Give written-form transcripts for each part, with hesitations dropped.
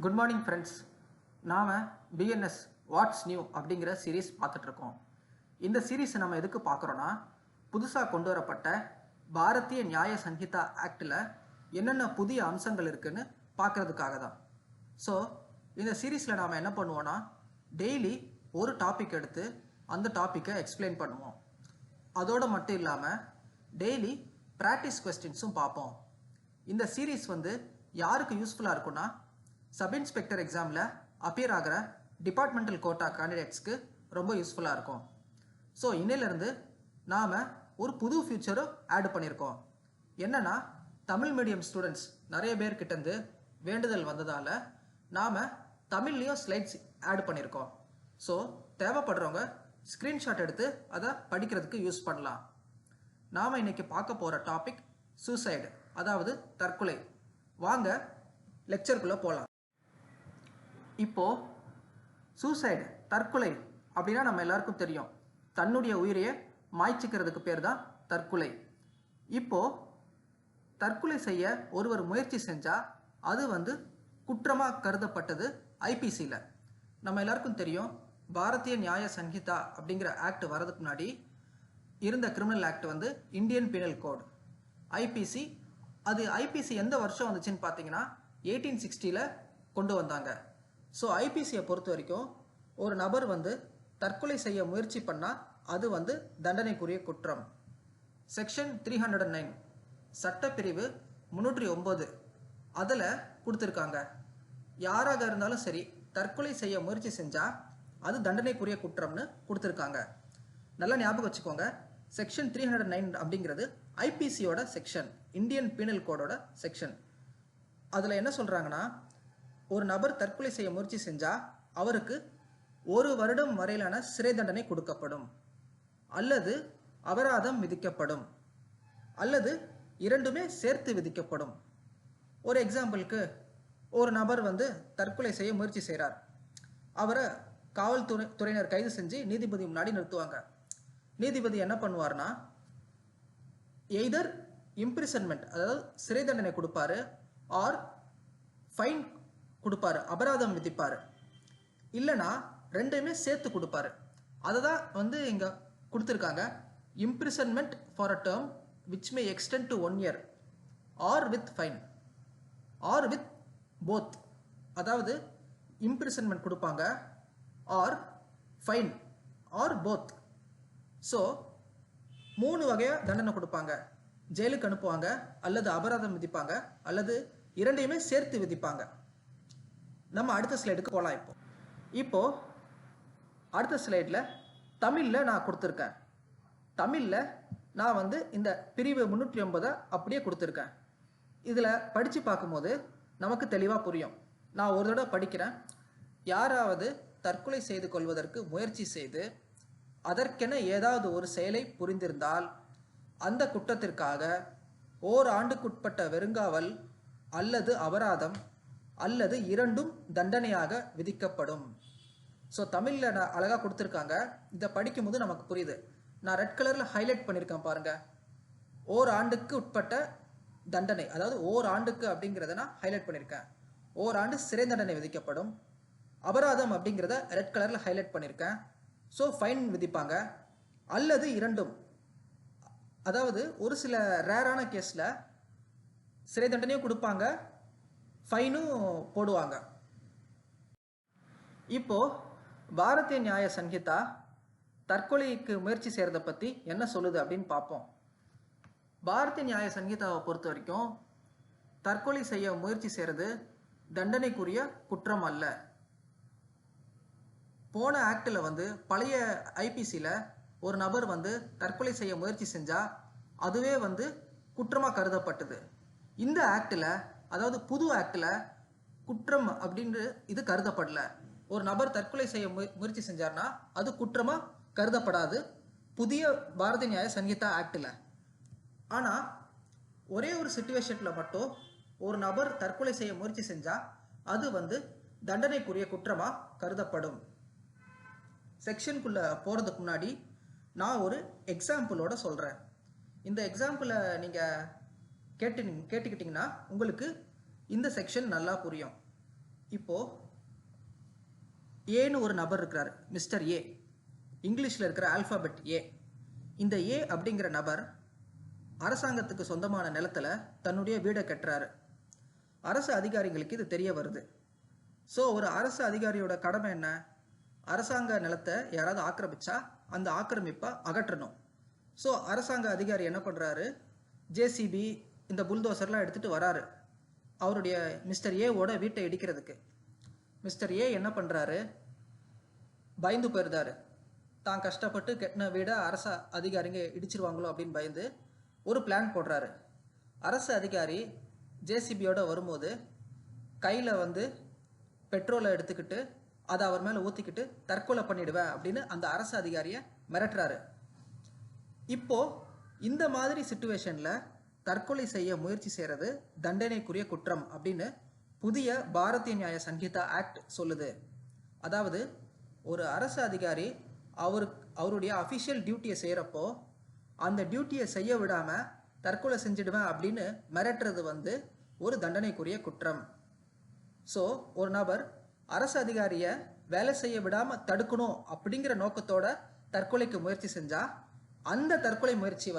Good morning friends. நாம் BNS watts new அப்படிங்கிற series பார்த்துட்ருக்கோம். இந்த சீரீஸை நம்ம எதுக்கு பார்க்குறோன்னா, புதுசாக கொண்டு வரப்பட்ட பாரதிய நியாய சங்கீதா ஆக்டில் என்னென்ன புதிய அம்சங்கள் இருக்குதுன்னு பார்க்குறதுக்காக தான். ஸோ இந்த சீரீஸில் நாம் என்ன பண்ணுவோன்னா, டெய்லி ஒரு டாபிக் எடுத்து அந்த டாப்பிக்கை எக்ஸ்பிளைன் பண்ணுவோம். அதோடு மட்டும் இல்லாமல் டெய்லி ப்ராக்டிஸ் கொஸ்டின்ஸும் பார்ப்போம். இந்த சீரீஸ் யாருக்கு யூஸ்ஃபுல்லாக இருக்குன்னா, சப் இன்ஸ்பெக்டர் எக்ஸாமில் அப்பியர் ஆகிற டிபார்ட்மெண்டல் கோட்டா கேண்டிடேட்ஸ்க்கு ரொம்ப யூஸ்ஃபுல்லாக இருக்கும். ஸோ இன்னிலேருந்து நாம் ஒரு புது ஃபியூச்சரும் ஆட் பண்ணியிருக்கோம். என்னென்னா, தமிழ் மீடியம் ஸ்டூடெண்ட்ஸ் நிறைய பேர்கிட்டேருந்து வேண்டுதல் வந்ததால் நாம் தமிழ்லேயும் ஸ்லைட்ஸ் ஆட் பண்ணியிருக்கோம். ஸோ தேவைப்படுறவங்க ஸ்க்ரீன்ஷாட் எடுத்து அதை படிக்கிறதுக்கு யூஸ் பண்ணலாம். நாம் இன்றைக்கி பார்க்க போகிற டாபிக் சூசைடு, அதாவது தற்கொலை. வாங்க லெக்சருக்குள்ளே போகலாம். இப்போது சூசைடு, தற்கொலை அப்படின்னா நம்ம எல்லாருக்கும் தெரியும். தன்னுடைய உயிரையே மாய்ச்சிக்கிறதுக்கு பேர் தான் தற்கொலை. இப்போது தற்கொலை செய்ய ஒருவர் முயற்சி செஞ்சால் அது குற்றமாக கருதப்பட்டது ஐபிசியில். நம்ம எல்லாருக்கும் தெரியும், பாரதிய நியாய சங்கீதா அப்படிங்கிற ஆக்ட் வரதுக்கு முன்னாடி இருந்த criminal act Indian penal code, IPC. அது ஐபிசி எந்த வருஷம் வந்துச்சுன்னு பார்த்தீங்கன்னா 1860 கொண்டு வந்தாங்க. ஸோ ஐபிசியை பொறுத்த வரைக்கும் ஒரு நபர் தற்கொலை செய்ய முயற்சி பண்ணால் அது தண்டனைக்குரிய குற்றம். செக்ஷன் 309 சட்டப்பிரிவு 309 அதில் கொடுத்துருக்காங்க, யாராக இருந்தாலும் சரி தற்கொலை செய்ய முயற்சி செஞ்சால் அது தண்டனைக்குரிய குற்றம்னு கொடுத்துருக்காங்க. நல்லா ஞாபகம் வச்சுக்கோங்க. செக்ஷன் 309 அப்படிங்கிறது ஐபிசியோட செக்ஷன், இந்தியன் பீனல் கோடோட செக்ஷன். அதில் என்ன சொல்கிறாங்கன்னா, ஒரு நபர் தற்கொலை செய்ய முயற்சி செஞ்சால் அவருக்கு 1 வருடம் வரையிலான சிறை தண்டனை கொடுக்கப்படும், அல்லது அபராதம் விதிக்கப்படும், அல்லது இரண்டுமே சேர்த்து விதிக்கப்படும். ஒரு எக்ஸாம்பிளுக்கு, ஒரு நபர் தற்கொலை செய்ய முயற்சி செய்கிறார். அவரை காவல்துறையினர் கைது செஞ்சு நீதிபதி முன்னாடி நிறுத்துவாங்க. நீதிபதி என்ன பண்ணுவார்னா, எய்தர் இம்ப்ரிசன்மெண்ட், அதாவது சிறை தண்டனை கொடுப்பாரு, ஆர் ஃபைன் கொடுப்பாரு, அபராதம் விதிப்பார், இல்லைனா ரெண்டுமே சேர்த்து கொடுப்பாரு. அதை தான் இங்கே கொடுத்துருக்காங்க. Imprisonment for a term which may extend to 1 year or with fine or with both. அதாவது இம்ப்ரிசன்மெண்ட் கொடுப்பாங்க, or fine or both. So 3 வகையாக தண்டனை கொடுப்பாங்க. ஜெயிலுக்கு அனுப்புவாங்க, அல்லது அபராதம் விதிப்பாங்க, அல்லது இரண்டையுமே சேர்த்து விதிப்பாங்க. நம்ம அடுத்த ஸ்லைடுக்கு போகலாம். இப்போது அடுத்த ஸ்லைடில் தமிழில் நான் கொடுத்துருக்கேன். தமிழில் நான் இந்த பிரிவு 309 அப்படியே கொடுத்துருக்கேன். இதில் படித்து பார்க்கும்போது நமக்கு தெளிவாக புரியும். நான் ஒரு தடவை படிக்கிறேன். யாராவது தற்கொலை செய்து கொள்வதற்கு முயற்சி செய்து அதற்கென ஏதாவது ஒரு செயலை புரிந்திருந்தால் அந்த குற்றத்திற்காக ஓராண்டுக்குட்பட்ட வெறுங்காவல் அல்லது அபராதம் அல்லது இரண்டும் தண்டனையாக விதிக்கப்படும். ஸோ தமிழில் நான் அழகாக கொடுத்துருக்காங்க. இதை படிக்கும்போது நமக்கு புரியுது. நான் ரெட் கலரில் ஹைலைட் பண்ணியிருக்கேன் பாருங்கள். ஓராண்டுக்கு உட்பட்ட தண்டனை, அதாவது ஓராண்டுக்கு அப்படிங்கிறத நான் ஹைலைட் பண்ணியிருக்கேன். ஓராண்டு சிறை தண்டனை விதிக்கப்படும். அபராதம் அப்படிங்கிறத ரெட் கலரில் ஹைலைட் பண்ணியிருக்கேன். ஸோ ஃபைன் விதிப்பாங்க, அல்லது இரண்டும். அதாவது ஒரு சில ரேரான கேஸில் சிறை தண்டனையும் கொடுப்பாங்க, ஃபைனும் போடுவாங்க. இப்போது பாரதிய நியாய சங்கீதா தற்கொலைக்கு முயற்சி செய்கிறத பற்றி என்ன சொல்லுது அப்படின்னு பார்ப்போம். பாரதிய நியாய சங்கீதாவை பொறுத்த வரைக்கும் தற்கொலை செய்ய முயற்சி செய்கிறது தண்டனைக்குரிய குற்றம் அல்ல. போன ஆக்டில் பழைய ஐபிசியில் ஒரு நபர் தற்கொலை செய்ய முயற்சி செஞ்சால் அதுவே குற்றமாக கருதப்பட்டது. இந்த ஆக்டில், அதாவது புது ஆக்டில் குற்றம் அப்படின்னு இது கருதப்படல. ஒரு நபர் தற்கொலை செய்ய முயற்சி செஞ்சார்னா அது குற்றமாக கருதப்படாது புதிய பாரதிய நியாய சங்கீதா ஆக்டில். ஆனால் ஒரே ஒரு சிச்சுவேஷனில் மட்டும் ஒரு நபர் தற்கொலை செய்ய முயற்சி செஞ்சால் அது தண்டனைக்குரிய குற்றமாக கருதப்படும். செக்ஷனுக்குள்ளே போகிறதுக்கு முன்னாடி நான் ஒரு எக்ஸாம்பிளோட சொல்கிறேன். இந்த எக்ஸாம்பிளை நீங்கள் கேட்டுக்கிட்டிங்கன்னா உங்களுக்கு இந்த செக்ஷன் நல்லா புரியும். இப்போ ஏன்னு ஒரு நபர் இருக்கிறார், மிஸ்டர் ஏ. இங்கிலீஷில் இருக்கிற ஆல்ஃபாபெட் ஏ. இந்த ஏ அப்படிங்கிற நபர் அரசாங்கத்துக்கு சொந்தமான நிலத்தில் தன்னுடைய வீடை கட்டுறாரு. அரசு அதிகாரிகளுக்கு இது தெரிய வருது. ஸோ ஒரு அரசு அதிகாரியோட கடமை என்ன? அரசாங்க நிலத்தை யாராவது ஆக்கிரமிச்சா அந்த ஆக்கிரமிப்பை அகற்றணும். ஸோ அரசாங்க அதிகாரி என்ன பண்ணுறாரு? ஜேசிபி, இந்த புல்டோசர்லாம் எடுத்துகிட்டு வராரு அவருடைய மிஸ்டர் ஏவோட வீட்டை இடிக்கிறதுக்கு. மிஸ்டர் ஏ என்ன பண்ணுறாரு? பயந்து போயிருந்தாரு. தான் கஷ்டப்பட்டு கெட்டின வீடை அரசு அதிகாரிங்க இடிச்சிருவாங்களோ அப்படின்னு பயந்து ஒரு பிளான் போடுறாரு. அரசு அதிகாரி ஜேசிபியோட வரும்போது கையில் பெட்ரோலை எடுத்துக்கிட்டு அதை அவர் மேலே ஊற்றிக்கிட்டு தற்கொலை பண்ணிடுவேன் அப்படின்னு அந்த அரசு அதிகாரியை மிரட்டுறாரு. இப்போ இந்த மாதிரி சிச்சுவேஷனில் தற்கொலை செய்ய முயற்சி செய்கிறது தண்டனைக்குரிய குற்றம் அப்படின்னு புதிய பாரதிய நியாய சங்கீதா ஆக்ட் சொல்லுது. அதாவது ஒரு அரசு அதிகாரி அவருடைய அஃபிஷியல் டியூட்டியை செய்கிறப்போ அந்த டியூட்டியை செய்ய விடாமல் தற்கொலை செஞ்சிடுவேன் அப்படின்னு மிரட்டுறது ஒரு தண்டனைக்குரிய குற்றம். ஸோ ஒரு நபர் அரசு அதிகாரியை வேலை செய்ய விடாமல் தடுக்கணும் அப்படிங்கிற நோக்கத்தோட தற்கொலைக்கு முயற்சி செஞ்சால் அந்த தற்கொலை முயற்சி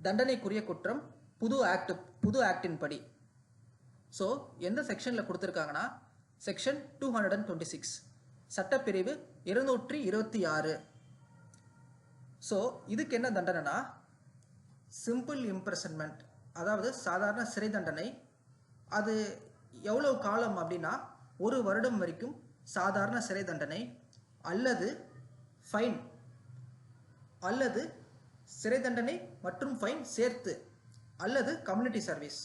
தண்டனைக்குரிய குற்றம் புது ஆக்டின் படி. ஸோ எந்த செக்ஷனில் கொடுத்துருக்காங்கன்னா செக்ஷன் 226, சட்டப்பிரிவு 226. ஸோ இதுக்கு என்ன தண்டனைனா சிம்பிள் இம்ப்ரெசன்மெண்ட், அதாவது சாதாரண சிறை தண்டனை. அது எவ்வளவு காலம் அப்படின்னா 1 வருடம் வரைக்கும் சாதாரண சிறை தண்டனை, அல்லது ஃபைன், அல்லது சிறை தண்டனை மற்றும் ஃபைன் சேர்த்து, அல்லது கம்யூனிட்டி சர்வீஸ்.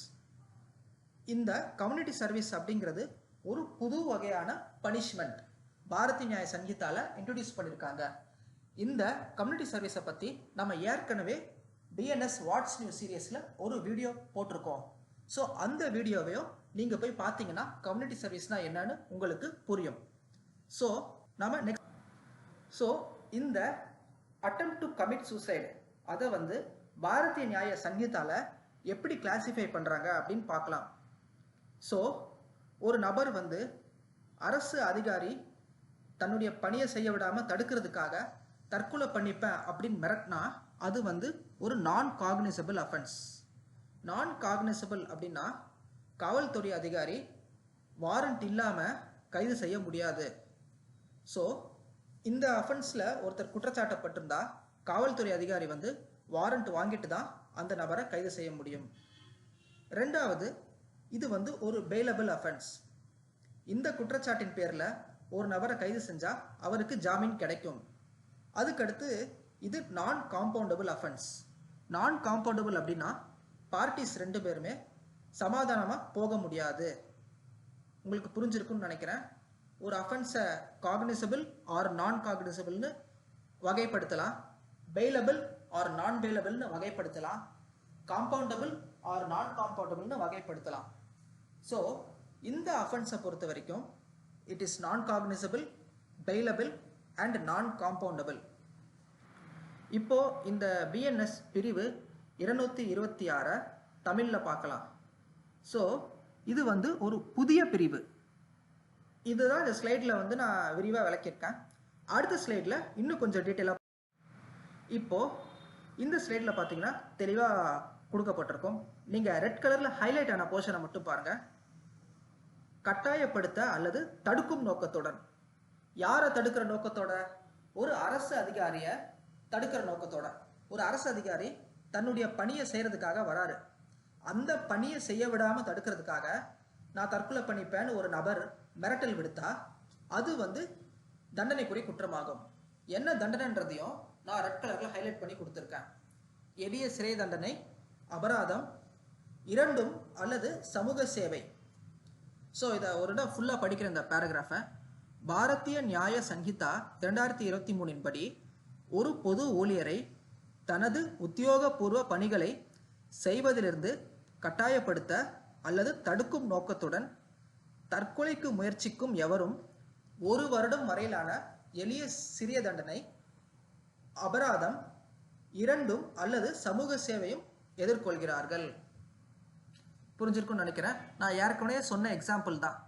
இந்த கம்யூனிட்டி சர்வீஸ் அப்படிங்கிறது ஒரு புது வகையான பனிஷ்மெண்ட் பாரதிய நியாய சங்கீதால இன்ட்ரோடியூஸ் பண்ணியிருக்காங்க. இந்த கம்யூனிட்டி சர்வீஸை பற்றி நம்ம ஏற்கனவே பிஎன்எஸ் வாட்ஸ் நியூ சீரியஸில் ஒரு வீடியோ போட்டிருக்கோம். ஸோ அந்த வீடியோவையும் நீங்கள் போய் பார்த்தீங்கன்னா கம்யூனிட்டி சர்வீஸ்னால் என்னன்னு உங்களுக்கு புரியும். ஸோ இந்த அட்டெம்ப்ட் டு கமிட் சூசைடு அதை பாரதிய நியாய சங்கீதால எப்படி கிளாசிஃபை பண்ணுறாங்க அப்படின்னு பார்க்கலாம். ஸோ ஒரு நபர் அரசு அதிகாரி தன்னுடைய பணியை செய்ய விடாமல் தடுக்கிறதுக்காக தற்கொலை பண்ணிப்பேன் அப்படின்னு மிரட்டினா அது ஒரு நான் காக்னிசபிள் அஃபென்ஸ். நான் காக்னிசபிள் அப்படின்னா காவல்துறை அதிகாரி வாரண்ட் இல்லாமல் கைது செய்ய முடியாது. ஸோ இந்த அஃபென்ஸில் ஒருத்தர் குற்றச்சாட்டப்பட்டிருந்தா காவல்துறை அதிகாரி வாரண்ட் வாங்கிட்டு தான் அந்த நபரை கைது செய்ய முடியும். ரெண்டாவது, இது ஒரு பெயிலபிள் அஃபென்ஸ். இந்த குற்றச்சாட்டின் பேரில் ஒரு நபரை கைது செஞ்சால் அவருக்கு ஜாமீன் கிடைக்கும். அதுக்கடுத்து இது நான் காம்பவுண்டபிள் அஃபென்ஸ். நான் காம்பவுண்டபிள் அப்படின்னா பார்ட்டிஸ் 2 பேருமே சமாதானமாக போக முடியாது. உங்களுக்கு புரிஞ்சிருக்குன்னு நினைக்கிறேன். ஒரு அஃபென்ஸை காக்னிசபிள் ஆர் நான் காக்னிசபிள்னு வகைப்படுத்தலாம், பெயிலபிள் ஆர் நான் பெயிலபிள்னு வகைப்படுத்தலாம், காம்பவுண்டபிள் ஆர் நான் காம்பவுண்டபிள்னு வகைப்படுத்தலாம். ஸோ இந்த அஃபென்ஸை பொறுத்த வரைக்கும் இட் இஸ் நான் காக்னிசபிள், பெயிலபிள் அண்ட் நான் காம்பவுண்டபிள். இப்போ இந்த பிஎன்எஸ் பிரிவு 226 தமிழில் பார்க்கலாம். ஸோ இது ஒரு புதிய பிரிவு. இதுதான் இந்த ஸ்லைடில் நான் விரிவாக விளக்கியிருக்கேன். அடுத்த ஸ்லைடில் இன்னும் கொஞ்சம் டீட்டெயிலாக இப்போது இந்த ஸ்லைடில் பார்த்தீங்கன்னா தெளிவாக கொடுக்கப்பட்டிருக்கும். நீங்கள் ரெட் கலரில் ஹைலைட் ஆன போர்ஷனை மட்டும் பாருங்கள். கட்டாயப்படுத்த அல்லது தடுக்கும் நோக்கத்துடன். யாரை தடுக்கிற நோக்கத்தோட? ஒரு அரசு அதிகாரியை தடுக்கிற நோக்கத்தோட. ஒரு அரசு அதிகாரி தன்னுடைய பணியை செய்கிறதுக்காக வராரு. அந்த பணியை செய்ய விடாமல் தடுக்கிறதுக்காக நான் தற்கொலை பண்ணிப்பேன்னு ஒரு நபர் மிரட்டல் விடுத்தா அது தண்டனைக்குரிய குற்றமாகும். என்ன தண்டனைன்றதையும் நான் ரெட் கலரில் ஹைலைட் பண்ணி கொடுத்துருக்கேன். எளிய சிறை தண்டனை, அபராதம், 2 அல்லது சமூக சேவை. ஸோ இதை ஒரு இடம் ஃபுல்லாக படிக்கிற இந்த பேராகிராஃபை. பாரதிய நியாய சங்கீதா 2023 படி ஒரு பொது ஊழியரை தனது உத்தியோகபூர்வ பணிகளை செய்வதிலிருந்து கட்டாயப்படுத்த அல்லது தடுக்கும் நோக்கத்துடன் தற்கொலைக்கு முயற்சிக்கும் எவரும் 1 வருடம் வரையிலான எளிய சிறிய தண்டனை, அபராதம், 2 அல்லது சமூக சேவையும் எதிர்கொள்கிறார்கள். புரிஞ்சிருக்கும்னு நினைக்கிறேன். நான் ஏற்கனவே சொன்ன எக்ஸாம்பிள் தான்.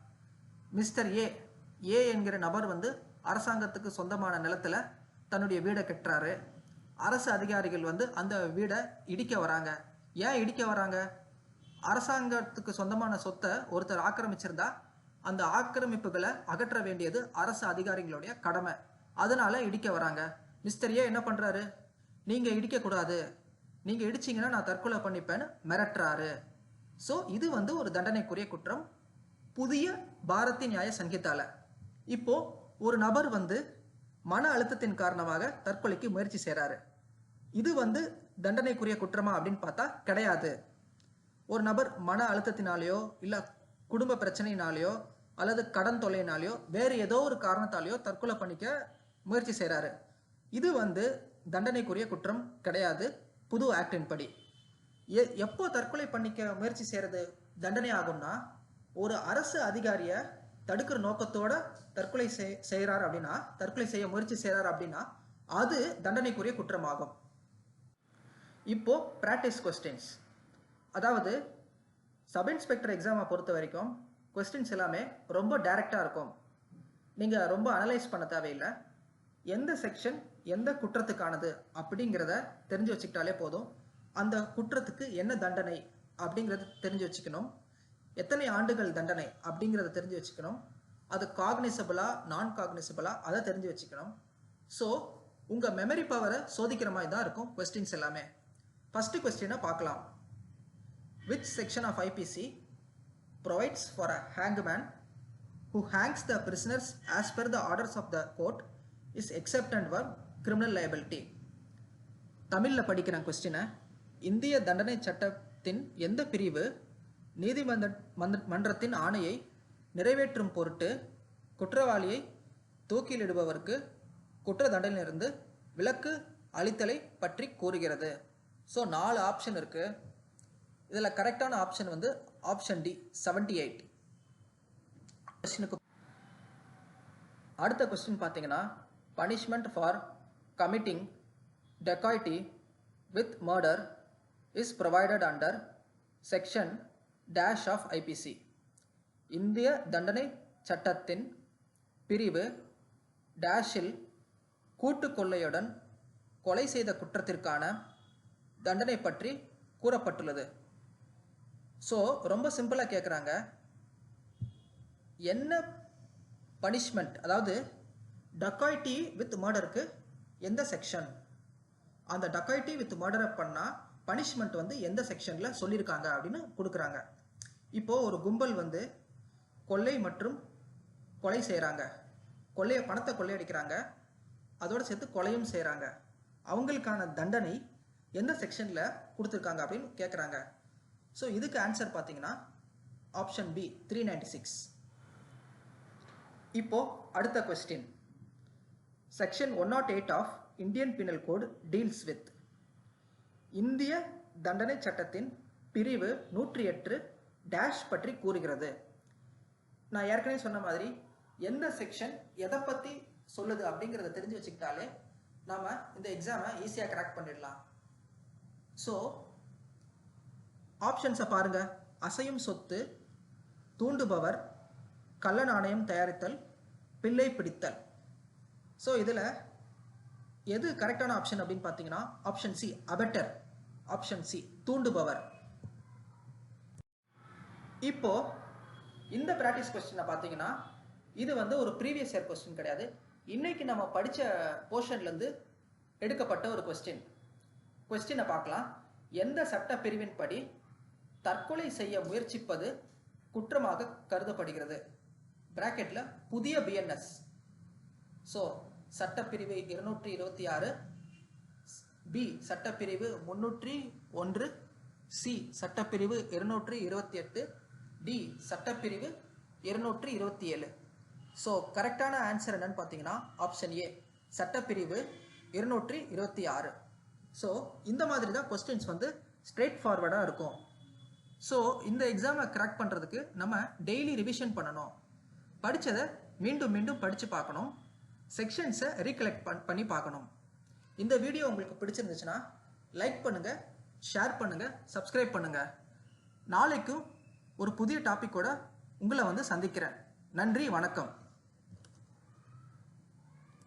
மிஸ்டர் ஏ என்கிற நபர் வந்து அரசாங்கத்துக்கு சொந்தமான நிலத்துல தன்னுடைய வீடை கட்டுறாரு. அரசு அதிகாரிகள் வந்து அந்த வீடை இடிக்க வராங்க. ஏன் இடிக்க வராங்க? அரசாங்கத்துக்கு சொந்தமான சொத்தை ஒருத்தர் ஆக்கிரமிச்சிருந்தா அந்த ஆக்கிரமிப்புகளை அகற்ற வேண்டியது அரசு அதிகாரிகளுடைய கடமை. அதனால இடிக்க வராங்க. மிஸ்டர் ஏ என்ன பண்றாரு? நீங்க இடிக்க கூடாது, நீங்க இடிச்சீங்கன்னா நான் தற்கொலை பண்ணிப்பேன்னு மிரட்டுறாரு. ஸோ இது வந்து ஒரு தண்டனைக்குரிய குற்றம் புதிய பாரதிய நியாய சங்கீதால. இப்போ ஒரு நபர் வந்து மன அழுத்தத்தின் காரணமாக தற்கொலைக்கு முயற்சி செய்றாரு. இது வந்து தண்டனைக்குரிய குற்றமா அப்படின்னு பார்த்தா கிடையாது. ஒரு நபர் மன அழுத்தத்தினாலேயோ இல்ல குடும்ப பிரச்சனையினாலேயோ அல்லது கடன் தொல்லையினாலேயோ வேறு ஏதோ ஒரு காரணத்தாலேயோ தற்கொலை பண்ணிக்க முயற்சி செய்றாரு. இது வந்து தண்டனைக்குரிய குற்றம் கிடையாது புது ஆக்டின் படி. எப்போ தற்கொலை பண்ணிக்க முயற்சி செய்யறது தண்டனை ஆகும்னா, ஒரு அரசு அதிகாரிய தடுக்கிற நோக்கத்தோட தற்கொலை செய்யறாரு அப்படின்னா, தற்கொலை செய்ய முயற்சி செய்யறாரு அப்படின்னா அது தண்டனைக்குரிய குற்றமாகும். இப்போ பிராக்டிஸ் கொஸ்டின்ஸ். அதாவது சப் இன்ஸ்பெக்டர் எக்ஸாமை பொறுத்த வரைக்கும் கொஸ்டின்ஸ் எல்லாமே ரொம்ப டைரக்டா இருக்கும். நீங்க ரொம்ப அனலைஸ் பண்ண தேவையில்லை. எந்த செக்ஷன் எந்த குற்றத்துக்கானது அப்படிங்கிறத தெரிஞ்சு வச்சுக்கிட்டாலே போதும். அந்த குற்றத்துக்கு என்ன தண்டனை அப்படிங்கிறது தெரிஞ்சு வச்சுக்கணும். எத்தனை ஆண்டுகள் தண்டனை அப்படிங்கிறத தெரிஞ்சு வச்சுக்கணும். அது காக்னிசபிளா நான் காக்னிசபிளா அதை தெரிஞ்சு வச்சுக்கணும். ஸோ உங்கள் மெமரி பவரை சோதிக்கிற மாதிரி தான் இருக்கும் கொஸ்டின்ஸ் எல்லாமே. ஃபர்ஸ்ட் கொஸ்டினை பார்க்கலாம். Which section of IPC provides for a hangman who hangs the prisoners as per the orders of the court is excepted for criminal liability? தமிழ்ல படிக்கிற கொஸ்டினை, இந்திய தண்டனை சட்டத்தின் எந்த பிரிவு நீதிமன்றத்தின் ஆணையை நிறைவேற்றும் பொருட்டு குற்றவாளியை தூக்கிலிடுபவருக்கு குற்ற தண்டனையிலிருந்து விலக்கு அளித்தலை பற்றி கூறுகிறது? ஸோ 4 ஆப்ஷன் இருக்கு. இதில் கரெக்டான ஆப்ஷன் வந்து ஆப்ஷன் டி 78. அடுத்த கொஸ்டின் பார்த்தீங்கன்னா, punishment for committing dacoity with murder is provided under section dash of IPC. இந்திய தண்டனை சட்டத்தின் பிரிவு டேஷில் கூட்டு கொள்ளையுடன் கொலை செய்த குற்றத்திற்கான தண்டனை பற்றி கூறப்பட்டுள்ளது. ஸோ ரொம்ப சிம்பிளாக கேட்குறாங்க, என்ன பனிஷ்மெண்ட், அதாவது டக்காய்டி வித் மர்டருக்கு எந்த செக்ஷன், அந்த டக்காய்டி வித் மர்டரை பண்ணால் பனிஷ்மெண்ட் வந்து எந்த செக்ஷனில் சொல்லியிருக்காங்க அப்படின்னு கொடுக்குறாங்க. இப்போது ஒரு கும்பல் வந்து கொள்ளை மற்றும் கொலை செய்கிறாங்க. பணத்தை கொள்ளையடிக்கிறாங்க, அதோடு சேர்த்து கொலையும் செய்கிறாங்க. அவங்களுக்கான தண்டனை எந்த செக்ஷனில் கொடுத்துருக்காங்க அப்படின்னு கேட்குறாங்க. ஸோ இதுக்கு ஆன்சர் பார்த்தீங்கன்னா ஆப்ஷன் பி 396. இப்போ அடுத்த question, section 108 of Indian penal code deals with. இந்திய தண்டனை சட்டத்தின் பிரிவு 108 டேஷ் பற்றி கூறுகிறது. நான் ஏற்கனவே சொன்ன மாதிரி எந்த செக்ஷன் எதை பற்றி சொல்லுது அப்படிங்கிறத தெரிஞ்சு வச்சுக்கிட்டாலே நாம் இந்த எக்ஸாமை ஈஸியாக கிராக் பண்ணிடலாம். ஸோ ஆப்ஷன்ஸை பாருங்க. அசையும் சொத்து, தூண்டுபவர், கள்ள நாணயம் தயாரித்தல், பிள்ளை பிடித்தல். ஸோ இதில் எது கரெக்டான ஆப்ஷன் அப்படின்னு பார்த்தீங்கன்னா ஆப்ஷன் சி அபெட்டர், ஆப்ஷன் சி தூண்டுபவர். இப்போ இந்த பிராக்டிஸ் கொஸ்டினை பார்த்தீங்கன்னா இது வந்து ஒரு ப்ரீவியஸ் இயர் கொஸ்டின் கிடையாது, இன்னைக்கு நம்ம படித்த போர்ஷன்லேருந்து எடுக்கப்பட்ட ஒரு கொஸ்டின். கொஸ்டினை பார்க்கலாம். எந்த சட்ட பிரிவின் படி தற்கொலை செய்ய முயற்சிப்பது குற்றமாக கருதப்படுகிறது? பிராக்கெட்ல புதிய பிஎன்எஸ். ஸோ சட்டப்பிரிவு 226, பி சட்டப்பிரிவு 301, சி சட்டப்பிரிவு 228, டி சட்டப்பிரிவு 227. ஸோ கரெக்டான ஆன்சர் என்னன்னு பார்த்தீங்கன்னா ஆப்ஷன் ஏ சட்டப்பிரிவு 226. ஸோ இந்த மாதிரி தான் கொஸ்டின்ஸ் வந்து ஸ்ட்ரெயிட் ஃபார்வர்டாக இருக்கும். ஸோ இந்த எக்ஸாமை கிராக் பண்ணுறதுக்கு நம்ம டெய்லி ரிவிஷன் பண்ணணும். படித்ததை மீண்டும் மீண்டும் படித்து பார்க்கணும். செக்ஷன்ஸை ரீகலெக்ட் பண்ணி பார்க்கணும். இந்த வீடியோ உங்களுக்கு பிடிச்சிருந்துச்சுன்னா லைக் பண்ணுங்கள், ஷேர் பண்ணுங்கள், சப்ஸ்கிரைப் பண்ணுங்கள். நாளைக்கும் ஒரு புதிய டாப்பிக்கோட உங்களை வந்து சந்திக்கிறேன். நன்றி, வணக்கம்.